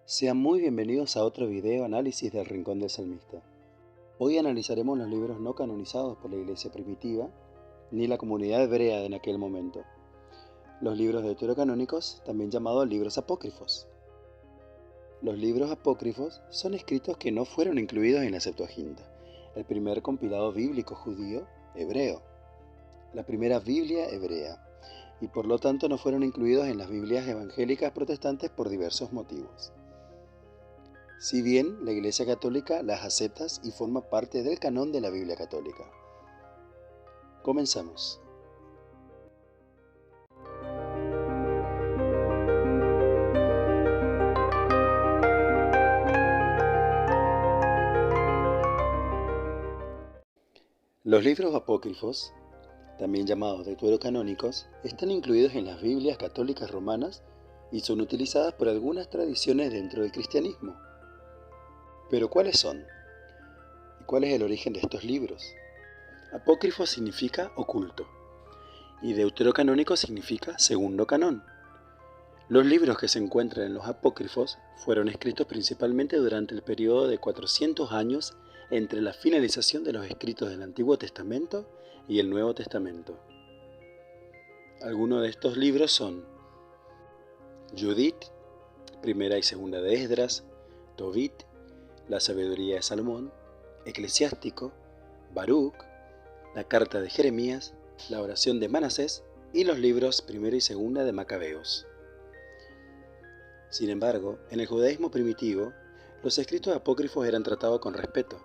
Sean muy bienvenidos a otro video análisis del Rincón del Salmista. Hoy analizaremos los libros no canonizados por la iglesia primitiva, ni la comunidad hebrea en aquel momento. Los libros deuterocanónicos, también llamados libros apócrifos. Los libros apócrifos son escritos que no fueron incluidos en la Septuaginta, el primer compilado bíblico judío hebreo, la primera Biblia hebrea, y por lo tanto no fueron incluidos en las Biblias evangélicas protestantes por diversos motivos. Si bien la Iglesia Católica las acepta y forma parte del canon de la Biblia Católica. Comenzamos. Los libros apócrifos, también llamados deuterocanónicos, están incluidos en las Biblias católicas romanas y son utilizadas por algunas tradiciones dentro del cristianismo. Pero ¿cuáles son? ¿Y cuál es el origen de estos libros? Apócrifo significa oculto y deuterocanónico significa segundo canón. Los libros que se encuentran en los apócrifos fueron escritos principalmente durante el periodo de 400 años entre la finalización de los escritos del Antiguo Testamento y el Nuevo Testamento. Algunos de estos libros son Judith, Primera y Segunda de Esdras, Tobit, La Sabiduría de Salomón, Eclesiástico, Baruch, la Carta de Jeremías, la Oración de Manasés y los libros Primera y Segunda de Macabeos. Sin embargo, en el judaísmo primitivo, los escritos apócrifos eran tratados con respeto,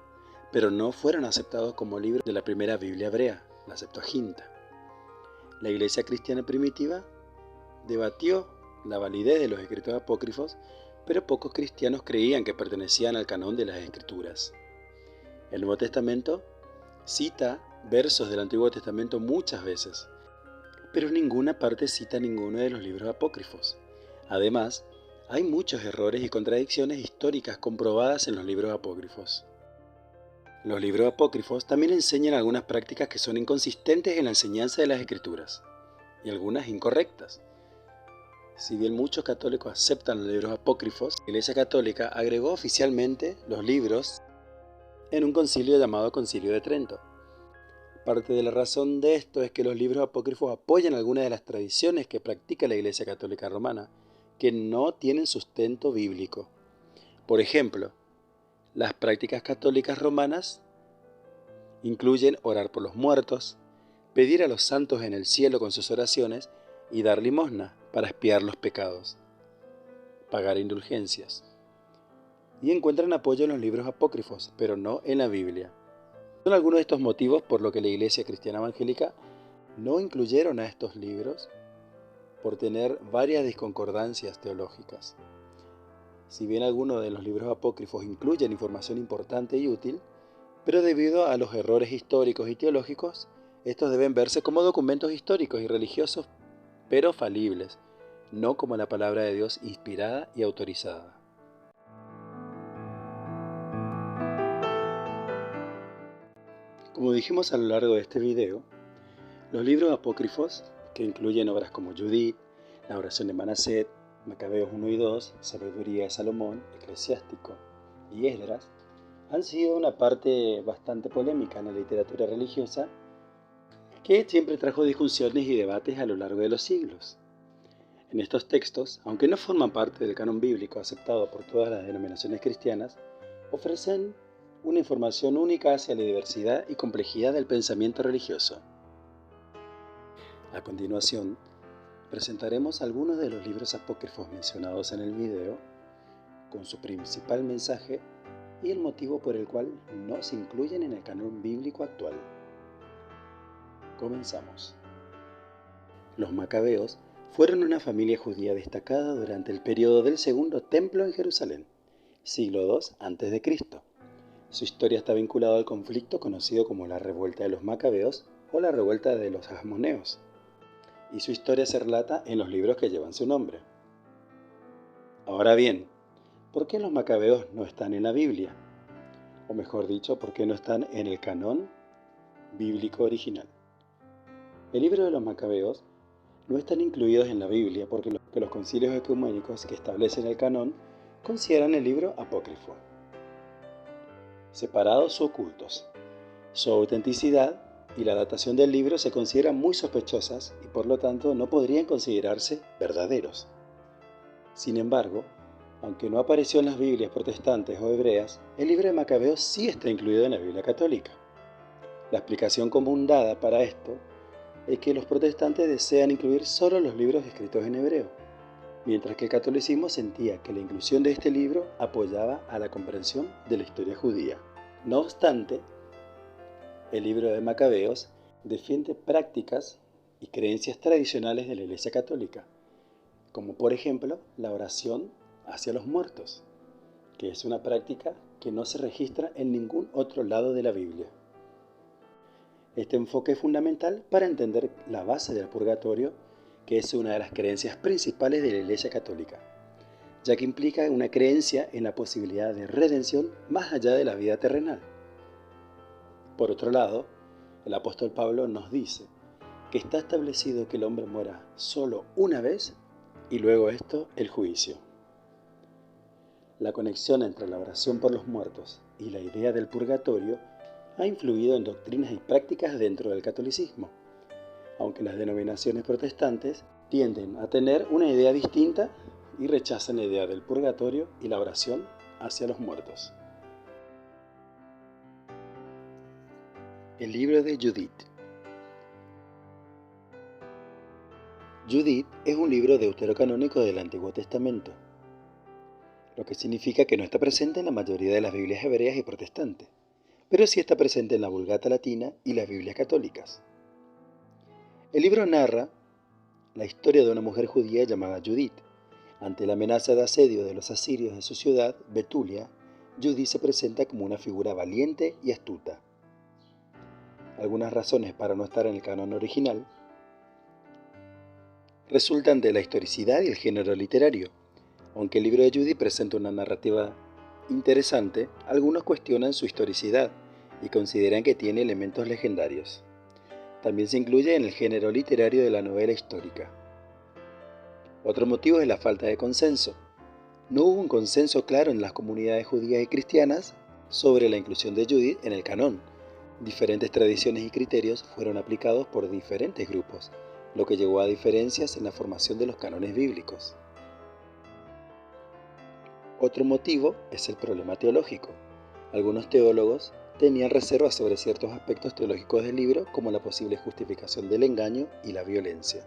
pero no fueron aceptados como libros de la primera Biblia hebrea, la Septuaginta. La iglesia cristiana primitiva debatió la validez de los escritos apócrifos, pero pocos cristianos creían que pertenecían al canon de las Escrituras. El Nuevo Testamento cita versos del Antiguo Testamento muchas veces, pero en ninguna parte cita ninguno de los libros apócrifos. Además, hay muchos errores y contradicciones históricas comprobadas en los libros apócrifos. Los libros apócrifos también enseñan algunas prácticas que son inconsistentes en la enseñanza de las Escrituras, y algunas incorrectas. Si bien muchos católicos aceptan los libros apócrifos, la Iglesia Católica agregó oficialmente los libros en un concilio llamado Concilio de Trento. Parte de la razón de esto es que los libros apócrifos apoyan algunas de las tradiciones que practica la Iglesia Católica Romana, que no tienen sustento bíblico. Por ejemplo, las prácticas católicas romanas incluyen orar por los muertos, pedir a los santos en el cielo con sus oraciones y dar limosna para expiar los pecados, pagar indulgencias. Y encuentran apoyo en los libros apócrifos, pero no en la Biblia. Son algunos de estos motivos por los que la Iglesia Cristiana Evangélica no incluyeron a estos libros por tener varias disconcordancias teológicas. Si bien algunos de los libros apócrifos incluyen información importante y útil, pero debido a los errores históricos y teológicos, estos deben verse como documentos históricos y religiosos, pero falibles, no como la palabra de Dios inspirada y autorizada. Como dijimos a lo largo de este video, los libros apócrifos, que incluyen obras como Judith, la Oración de Manasés, Macabeos 1 y 2, Sabiduría de Salomón, Eclesiástico y Esdras, han sido una parte bastante polémica en la literatura religiosa que siempre trajo discusiones y debates a lo largo de los siglos. En estos textos, aunque no forman parte del canon bíblico aceptado por todas las denominaciones cristianas, ofrecen una información única hacia la diversidad y complejidad del pensamiento religioso. A continuación, presentaremos algunos de los libros apócrifos mencionados en el video, con su principal mensaje y el motivo por el cual no se incluyen en el canon bíblico actual. Comenzamos. Los Macabeos fueron una familia judía destacada durante el periodo del Segundo Templo en Jerusalén, siglo II a.C. Su historia está vinculada al conflicto conocido como la Revuelta de los Macabeos o la Revuelta de los Hasmoneos, y su historia se relata en los libros que llevan su nombre. Ahora bien, ¿por qué los Macabeos no están en la Biblia? O mejor dicho, ¿por qué no están en el canon bíblico original? El libro de los Macabeos no están incluidos en la Biblia porque los concilios ecuménicos que establecen el canon consideran el libro apócrifo, separados u ocultos. Su autenticidad y la datación del libro se consideran muy sospechosas y por lo tanto no podrían considerarse verdaderos. Sin embargo, aunque no apareció en las Biblias protestantes o hebreas, el libro de Macabeos sí está incluido en la Biblia católica. La explicación común dada para esto es que los protestantes desean incluir solo los libros escritos en hebreo, mientras que el catolicismo sentía que la inclusión de este libro apoyaba a la comprensión de la historia judía. No obstante, el libro de Macabeos defiende prácticas y creencias tradicionales de la Iglesia Católica, como por ejemplo la oración hacia los muertos, que es una práctica que no se registra en ningún otro lado de la Biblia. Este enfoque es fundamental para entender la base del purgatorio, que es una de las creencias principales de la Iglesia Católica, ya que implica una creencia en la posibilidad de redención más allá de la vida terrenal. Por otro lado, el apóstol Pablo nos dice que está establecido que el hombre muera solo una vez y luego esto el juicio. La conexión entre la oración por los muertos y la idea del purgatorio ha influido en doctrinas y prácticas dentro del catolicismo, aunque las denominaciones protestantes tienden a tener una idea distinta y rechazan la idea del purgatorio y la oración hacia los muertos. El libro de Judith. Judith es un libro deuterocanónico del Antiguo Testamento, lo que significa que no está presente en la mayoría de las Biblias hebreas y protestantes, pero sí está presente en la Vulgata latina y las Biblias católicas. El libro narra la historia de una mujer judía llamada Judith. Ante la amenaza de asedio de los asirios de su ciudad, Betulia, Judith se presenta como una figura valiente y astuta. Algunas razones para no estar en el canon original resultan de la historicidad y el género literario. Aunque el libro de Judith presenta una narrativa interesante, algunos cuestionan su historicidad y consideran que tiene elementos legendarios. También se incluye en el género literario de la novela histórica. Otro motivo es la falta de consenso. No hubo un consenso claro en las comunidades judías y cristianas sobre la inclusión de Judith en el canón. Diferentes tradiciones y criterios fueron aplicados por diferentes grupos, lo que llevó a diferencias en la formación de los cánones bíblicos. Otro motivo es el problema teológico. Algunos teólogos tenían reservas sobre ciertos aspectos teológicos del libro, como la posible justificación del engaño y la violencia.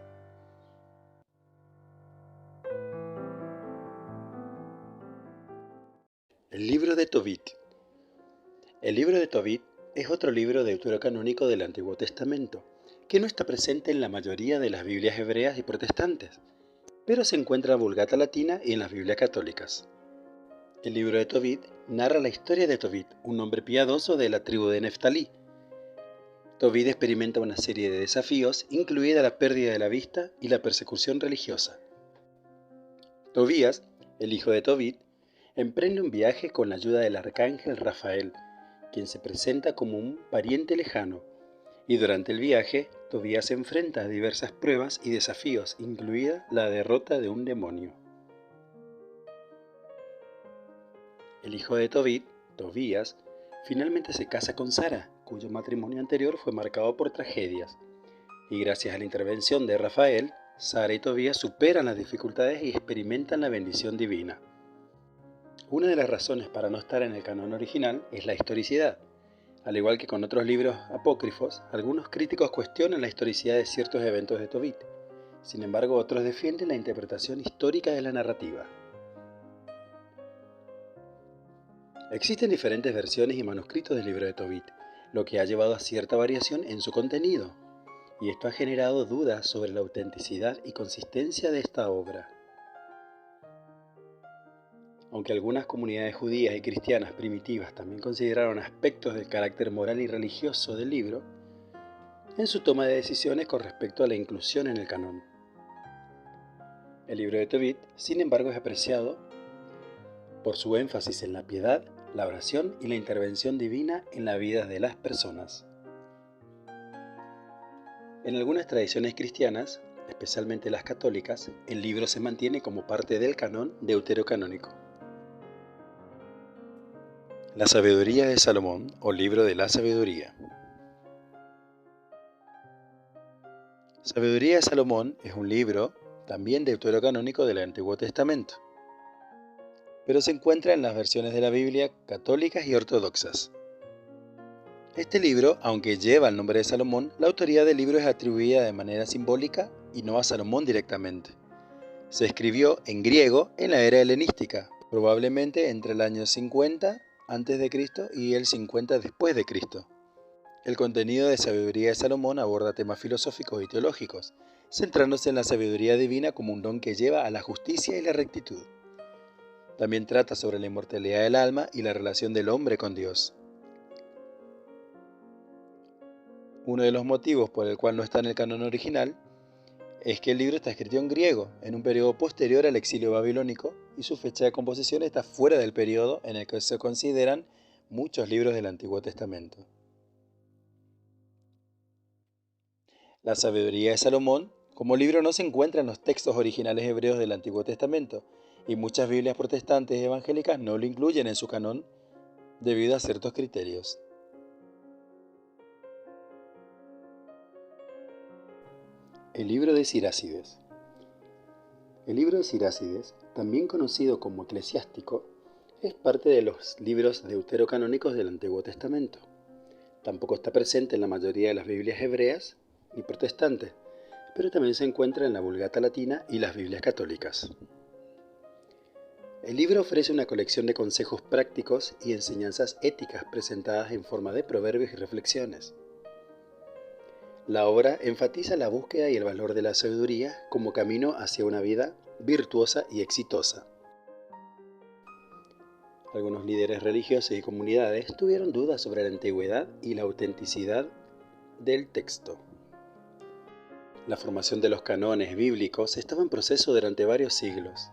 El libro de Tobit. El libro de Tobit es otro libro deuterocanónico del Antiguo Testamento, que no está presente en la mayoría de las Biblias hebreas y protestantes, pero se encuentra en la Vulgata latina y en las Biblias católicas. El libro de Tobit narra la historia de Tobit, un hombre piadoso de la tribu de Neftalí. Tobit experimenta una serie de desafíos, incluida la pérdida de la vista y la persecución religiosa. Tobías, el hijo de Tobit, emprende un viaje con la ayuda del arcángel Rafael, quien se presenta como un pariente lejano, y durante el viaje, Tobías se enfrenta a diversas pruebas y desafíos, incluida la derrota de un demonio. El hijo de Tobit, Tobías, finalmente se casa con Sara, cuyo matrimonio anterior fue marcado por tragedias, y gracias a la intervención de Rafael, Sara y Tobías superan las dificultades y experimentan la bendición divina. Una de las razones para no estar en el canon original es la historicidad. Al igual que con otros libros apócrifos, algunos críticos cuestionan la historicidad de ciertos eventos de Tobit. Sin embargo, otros defienden la interpretación histórica de la narrativa. Existen diferentes versiones y manuscritos del libro de Tobit, lo que ha llevado a cierta variación en su contenido, y esto ha generado dudas sobre la autenticidad y consistencia de esta obra. Aunque algunas comunidades judías y cristianas primitivas también consideraron aspectos del carácter moral y religioso del libro, en su toma de decisiones con respecto a la inclusión en el canón. El libro de Tobit, sin embargo, es apreciado por su énfasis en la piedad, la oración y la intervención divina en la vida de las personas. En algunas tradiciones cristianas, especialmente las católicas, el libro se mantiene como parte del canón deuterocanónico. La sabiduría de Salomón o libro de la sabiduría. Sabiduría de Salomón es un libro, también deuterocanónico del Antiguo Testamento, pero se encuentra en las versiones de la Biblia católicas y ortodoxas. Este libro, aunque lleva el nombre de Salomón, la autoría del libro es atribuida de manera simbólica y no a Salomón directamente. Se escribió en griego en la era helenística, probablemente entre el año 50 a.C. y el 50 después de Cristo. El contenido de Sabiduría de Salomón aborda temas filosóficos y teológicos, centrándose en la sabiduría divina como un don que lleva a la justicia y la rectitud. También trata sobre la inmortalidad del alma y la relación del hombre con Dios. Uno de los motivos por el cual no está en el canon original es que el libro está escrito en griego, en un periodo posterior al exilio babilónico, y su fecha de composición está fuera del periodo en el que se consideran muchos libros del Antiguo Testamento. La Sabiduría de Salomón, como libro, no se encuentra en los textos originales hebreos del Antiguo Testamento, y muchas Biblias protestantes y evangélicas no lo incluyen en su canon debido a ciertos criterios. El libro de Sirácides. El libro de Sirácides, también conocido como Eclesiástico, es parte de los libros deuterocanónicos del Antiguo Testamento. Tampoco está presente en la mayoría de las Biblias hebreas ni protestantes, pero también se encuentra en la Vulgata latina y las Biblias católicas. El libro ofrece una colección de consejos prácticos y enseñanzas éticas presentadas en forma de proverbios y reflexiones. La obra enfatiza la búsqueda y el valor de la sabiduría como camino hacia una vida virtuosa y exitosa. Algunos líderes religiosos y comunidades tuvieron dudas sobre la antigüedad y la autenticidad del texto. La formación de los cánones bíblicos estaba en proceso durante varios siglos,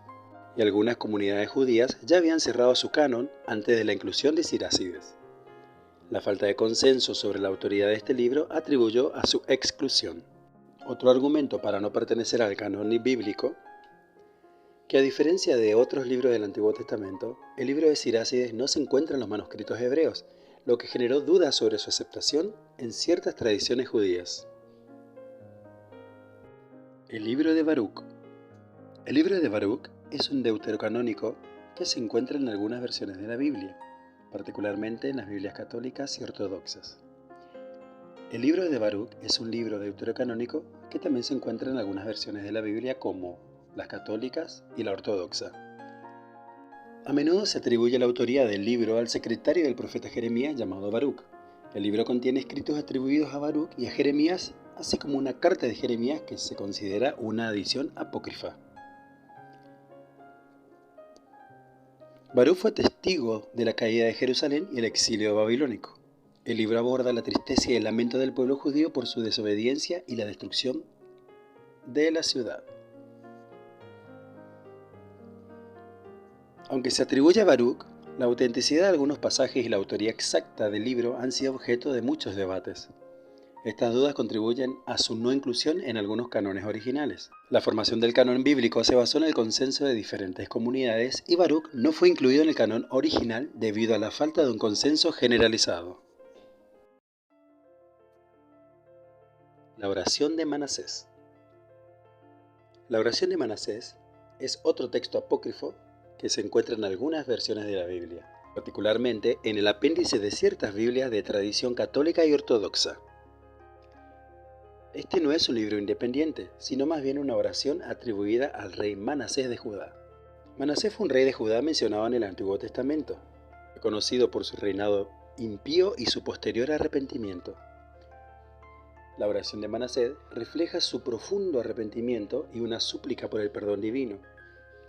y algunas comunidades judías ya habían cerrado su canon antes de la inclusión de Sirácides. La falta de consenso sobre la autoridad de este libro atribuyó a su exclusión. Otro argumento para no pertenecer al canon bíblico, que a diferencia de otros libros del Antiguo Testamento, el libro de Sirácides no se encuentra en los manuscritos hebreos, lo que generó dudas sobre su aceptación en ciertas tradiciones judías. El libro de Baruc. El libro de Baruc es un deuterocanónico que se encuentra en algunas versiones de la Biblia, particularmente en las Biblias católicas y ortodoxas. El libro de Baruc es un libro deuterocanónico que también se encuentra en algunas versiones de la Biblia como las católicas y la ortodoxa. A menudo se atribuye la autoría del libro al secretario del profeta Jeremías llamado Baruc. El libro contiene escritos atribuidos a Baruc y a Jeremías, así como una carta de Jeremías que se considera una adición apócrifa. Baruc fue testigo de la caída de Jerusalén y el exilio babilónico. El libro aborda la tristeza y el lamento del pueblo judío por su desobediencia y la destrucción de la ciudad. Aunque se atribuye a Baruc, la autenticidad de algunos pasajes y la autoría exacta del libro han sido objeto de muchos debates. Estas dudas contribuyen a su no inclusión en algunos cánones originales. La formación del canon bíblico se basó en el consenso de diferentes comunidades y Baruc no fue incluido en el canon original debido a la falta de un consenso generalizado. La oración de Manasés. La oración de Manasés es otro texto apócrifo que se encuentra en algunas versiones de la Biblia, particularmente en el apéndice de ciertas Biblias de tradición católica y ortodoxa. Este no es un libro independiente, sino más bien una oración atribuida al rey Manasés de Judá. Manasés fue un rey de Judá mencionado en el Antiguo Testamento, conocido por su reinado impío y su posterior arrepentimiento. La oración de Manasés refleja su profundo arrepentimiento y una súplica por el perdón divino.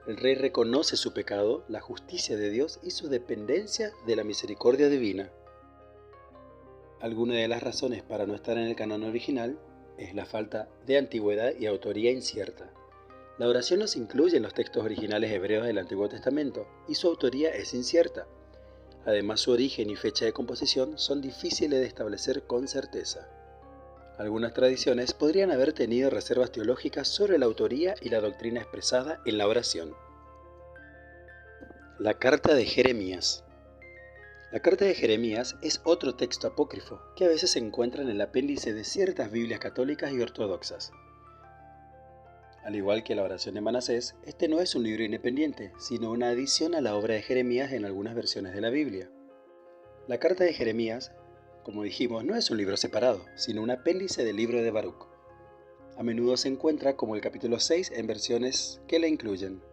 El rey reconoce su pecado, la justicia de Dios y su dependencia de la misericordia divina. Alguna de las razones para no estar en el canon original es la falta de antigüedad y autoría incierta. La oración no se incluye en los textos originales hebreos del Antiguo Testamento y su autoría es incierta. Además, su origen y fecha de composición son difíciles de establecer con certeza. Algunas tradiciones podrían haber tenido reservas teológicas sobre la autoría y la doctrina expresada en la oración. La carta de Jeremías. La carta de Jeremías es otro texto apócrifo que a veces se encuentra en el apéndice de ciertas Biblias católicas y ortodoxas. Al igual que la oración de Manasés, este no es un libro independiente, sino una adición a la obra de Jeremías en algunas versiones de la Biblia. La carta de Jeremías, como dijimos, no es un libro separado, sino un apéndice del libro de Baruc. A menudo se encuentra como el capítulo 6 en versiones que la incluyen.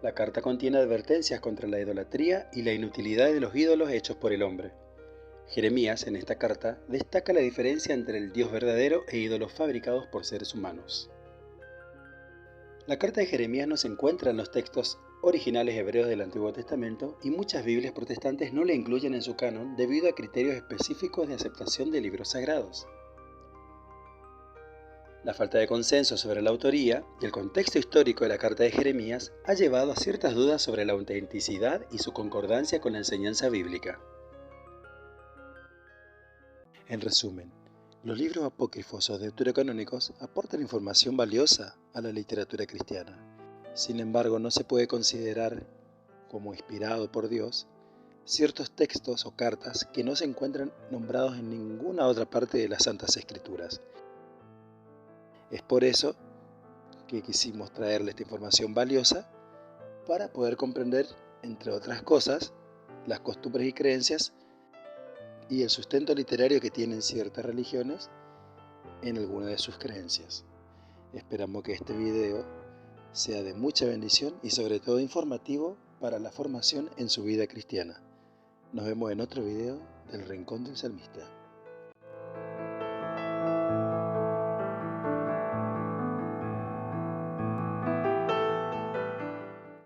La carta contiene advertencias contra la idolatría y la inutilidad de los ídolos hechos por el hombre. Jeremías, en esta carta, destaca la diferencia entre el Dios verdadero e ídolos fabricados por seres humanos. La carta de Jeremías no se encuentra en los textos originales hebreos del Antiguo Testamento y muchas Biblias protestantes no la incluyen en su canon debido a criterios específicos de aceptación de libros sagrados. La falta de consenso sobre la autoría y el contexto histórico de la carta de Jeremías ha llevado a ciertas dudas sobre la autenticidad y su concordancia con la enseñanza bíblica. En resumen, los libros apócrifos o deuterocanónicos aportan información valiosa a la literatura cristiana. Sin embargo, no se puede considerar como inspirado por Dios ciertos textos o cartas que no se encuentran nombrados en ninguna otra parte de las Santas Escrituras. Es por eso que quisimos traerle esta información valiosa para poder comprender, entre otras cosas, las costumbres y creencias y el sustento literario que tienen ciertas religiones en alguna de sus creencias. Esperamos que este video sea de mucha bendición y sobre todo informativo para la formación en su vida cristiana. Nos vemos en otro video del Rincón del Salmista.